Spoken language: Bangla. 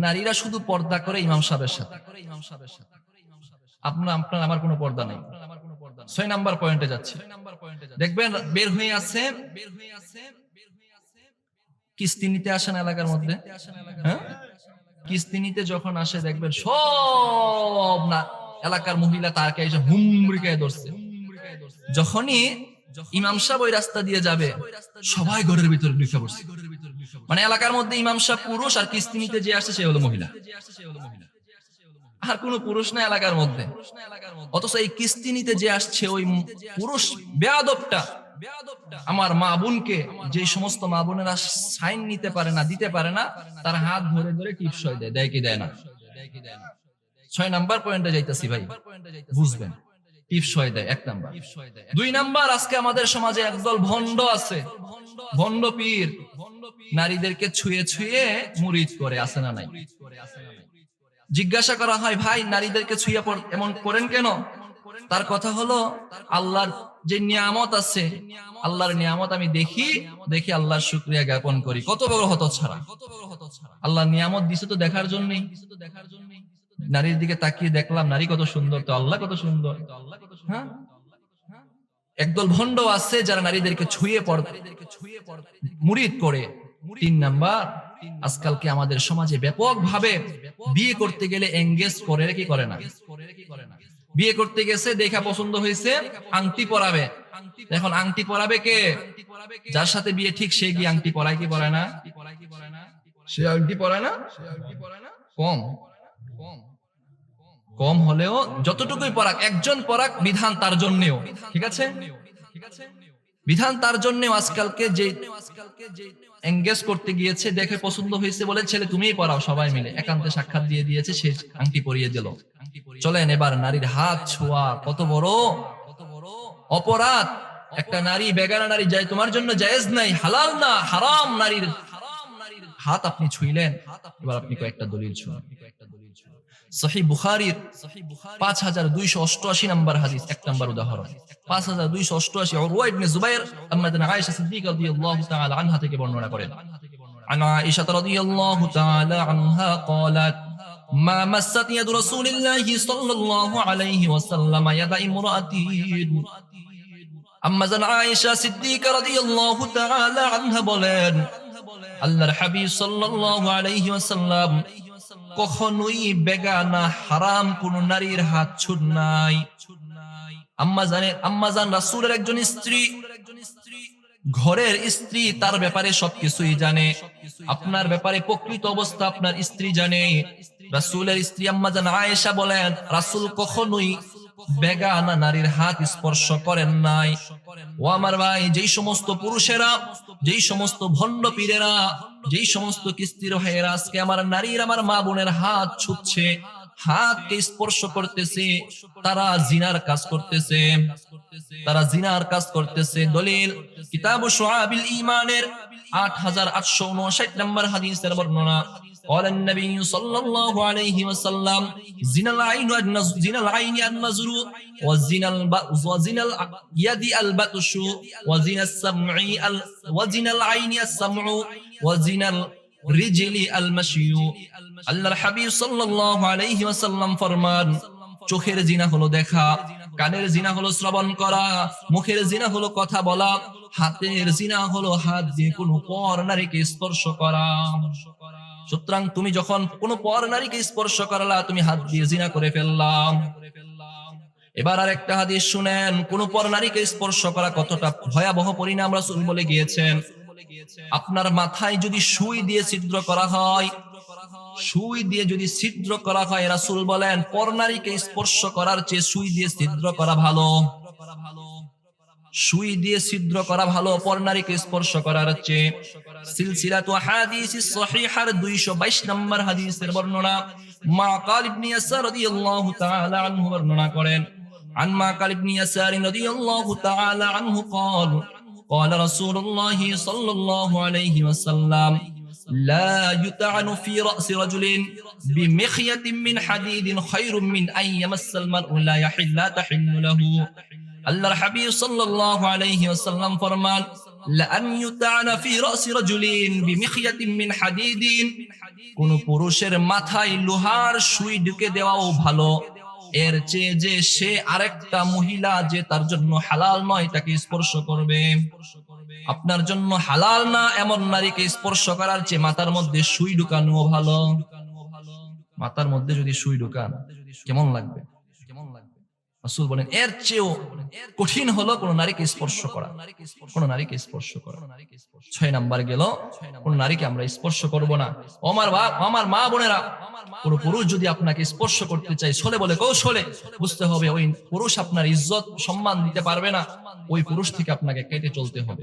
নারীরা শুধু পর্দা করে ইমাম সাহেবের সাথে, আপনার আমার কোনো পর্দা নেই। 6 নাম্বার পয়েন্টে যাচ্ছে, দেখবেন বের হয়ে আছে কিস্তি নিতে আসেন এলাকার মধ্যে, হ্যাঁ কিস্তি নিতে যখন আসে দেখবেন সব না এলাকার মহিলা তাকে এসে হুমড়িকে ধরছে। যখনই ইমাম সাহেব ওই রাস্তা দিয়ে যাবে সবাই ঘরের ভিতরে ঢুকে পড়ছে, মানে এলাকার মধ্যে ইমাম সাহেব পুরুষ আর কিস্তি নিতে যে আসছে সে হলো মহিলা, আর কোনো পুরুষ না এলাকার মধ্যে। অথচ এই কিস্তি নিতে যে আসছে ওই পুরুষ বেয়াদবটা আমার মা বোনকে, যে সমস্ত মা বোনেরা সাইন নিতে পারে না, দিতে পারে না, তার হাত ধরে ধরে টিপসই দেয়, দেয় কি দেয় না? 6 নাম্বার পয়েন্টে যাইতেছি ভাই, বুঝবেন, টিপসই দেয় 1 নাম্বার। 2 নাম্বার, আজকে আমাদের সমাজে একদল ভণ্ড আছে, ভণ্ড পীর, নারীদেরকে ছুঁয়ে ছুঁয়ে মুরিদ করে, আছে না নাই? জিজ্ঞাসা করা হয়, ভাই নারীদেরকে ছুঁয়ে এমন করেন কেন? তার কথা হলো, আল্লাহর যে নিয়ামত আছে, আল্লাহর নিয়ামত আমি দেখি আল্লাহর শুকরিয়া জ্ঞাপন করি। কত বড় হতচ্ছাড়া! আল্লাহ নিয়ামত দিছে তো দেখার জন্যই। নারীর দিকে তাকিয়ে দেখলাম নারী কত সুন্দর, তো আল্লাহ কত সুন্দর। হ্যাঁ, একদল ভণ্ড আছে যারা নারীদেরকে ছুঁয়ে মুরিদ করে। 3 নাম্বার, আজকালকে আমাদের সমাজে ব্যাপকভাবে বিয়ে করতে গেলে এঙ্গেজ করে কি করে না? বিয়ে করতে গেছে, দেখা পছন্দ হয়েছে, আংটি পরাবে। এখন আংটি পরাবে কে? যার সাথে বিয়ে ঠিক সে গিয়ে আংটি পরায় কি পরায় না? সে আংটি পরায় না? কম হলেও যতটুকুই পরাক, একজন পরাক, বিধান তার জন্যেও, ঠিক আছে? বিধান তার জন্যেও আজকালকে যে এঙ্গেজ করতে গিয়েছে, দেখে পছন্দ হয়েছে বলে ছেলে তুমিই পরাও, সবাই মিলে একান্তে সাক্ষাৎ দিয়ে দিয়েছে, সে আংটি পরিয়ে দিল। চলেন এবার নারীর হাত ছোঁয়া কত বড় অপরাধ! একটা নারী, বেগানা নারী যায় তোমার জন্য জায়েজ নাই, হালাল না, হারাম নারীর হাত আপনি ছুঁইলেন। এবার আপনি কয়েকটা দলিল শুনুন। সহিহ বুখারীর 5288 নাম্বার হাদিস, 1 নাম্বার উদাহরণ 5288, উরওয়া ইবনে জুবাইর আম্মাদান আয়েশা সিদ্দিকা রাদিয়াল্লাহু তাআলা আনহা থেকে বর্ণনা করেন। আন আয়েশা রাদিয়াল্লাহু তাআলা আনহা قالت ما مست يد رسول الله صلى الله عليه وسلم يد امرأة। আম্মাদান আয়েশা সিদ্দিকা রাদিয়াল্লাহু তাআলা আনহা বলেন, আল্লাহর হাবিব সাল্লাল্লাহু আলাইহি ওয়াসাল্লাম কখনোই বেগানা হারাম কোন নারীর হাত ছুঁন নাই। আম্মাজান রাসূলের একজন স্ত্রী, ঘরের স্ত্রী, তার ব্যাপারে সবকিছুই জানে। আপনার ব্যাপারে প্রকৃত অবস্থা আপনার স্ত্রী জানে। রাসূলের স্ত্রী আম্মাজান আয়েশা বলেন, রাসূল কখনোই বেগানা নারীর হাত স্পর্শ করেন নাই। ও আমার ভাই, যেই সমস্ত পুরুষেরা, যেই সমস্ত ভণ্ড পীরেরা, যেই সমস্ত কিস্তির ভাইয়েরা আজকে আমার নারীর, আমার মা বোনের হাত ছুঁচ্ছে, হাতকে স্পর্শ করতেছে, তারা জিনার কাজ করতেছে, তারা জিনার কাজ করতেছে। দলিল কিতাব শুআবিল ঈমানের 8859 নম্বর হাদিসের বর্ণনা। قال النبي صلى الله عليه وسلم زنا العين النظر وزنا اليد البطش وزنا السمع وزنا العين السمع وزنا الرجل المشي। আল্লাহর হাবিব সাল্লাল্লাহু আলাইহি ওয়াসাল্লাম ফরমান, চোখের জিনা হলো দেখা, কানের জিনা হলো শ্রবণ করা, মুখের জিনা হলো কথা বলা, হাতের জিনা হলো হাত দিয়ে কোনো পর নারীকে স্পর্শ করা। সুতরাং তুমি যখন কোনো পর নারীকে স্পর্শ করলা, তুমি হাত দিয়ে জিনা করে ফেললাম। এবার আর একটা হাদিস শুনেন, কোন পর নারীকে স্পর্শ করা কতটা ভয়াবহ পরিণাম রাসূল বলে গিয়েছেন। আপনার মাথায় যদি সুই দিয়ে ছিদ্র করা হয়, সুই দিয়ে যদি ছিদ্র করা হয়, রাসূল বলেন পর নারীকে স্পর্শ করার চেয়ে সুই দিয়ে ছিদ্র করা ভালো। সুই দিয়ে ছিদ্র করা ভালো পর নারীকে স্পর্শ করার চেয়ে। সিলসিলাতু হাদিসিস সহিহার 222 নম্বর হাদিসের বর্ণনা, মাকাল ইবনে ইয়াসার রাদিয়াল্লাহু তাআলা আনহু বর্ণনা করেন। আন মাকাল ইবনে ইয়াসার রাদিয়াল্লাহু তাআলা আনহু قال قال رسول الله صلى الله عليه وسلم لا يطعن في رأس رجل بمخيط من حديد خير من أن يمس المرء لا تحل له। আল্লাহর হাবিব সাল্লাল্লাহু আলাইহি ওয়াসাল্লাম ফরমান, লা আন ইউতা'না ফি রা'সি রাজুলিন বিমিখয়াতিন মিন হাদিদিন, কোন পুরুষের মাথায় লোহার সুই ঢুকে দেওয়াও ভালো, এর চেয়ে যে সে আরেকটা মহিলা যে তার জন্য হালাল নয় তাকে স্পর্শ করবে। আপনার জন্য হালাল না এমন নারীকে স্পর্শ করার চেয়ে মাথার মধ্যে সুই ঢুকানো ভালো। মাথার মধ্যে যদি সুই ঢুকান কেমন লাগবে? রাসূল বলেন এর চেয়েও কঠিন হলো কোন নারীকে স্পর্শ করা, কোন নারীকে স্পর্শ করা। 6 নাম্বার গেল, কোন নারীকে আমরা স্পর্শ করব না। আমার বাপ, আমার মা বোনেরা, কোন পুরুষ যদি আপনাকে স্পর্শ করতে চায় ছলে বলে কৌশলে, বুঝতে হবে ওই পুরুষ আপনার ইজ্জত সম্মান দিতে পারবে না, ওই পুরুষ থেকে আপনাকে কেটে চলতে হবে।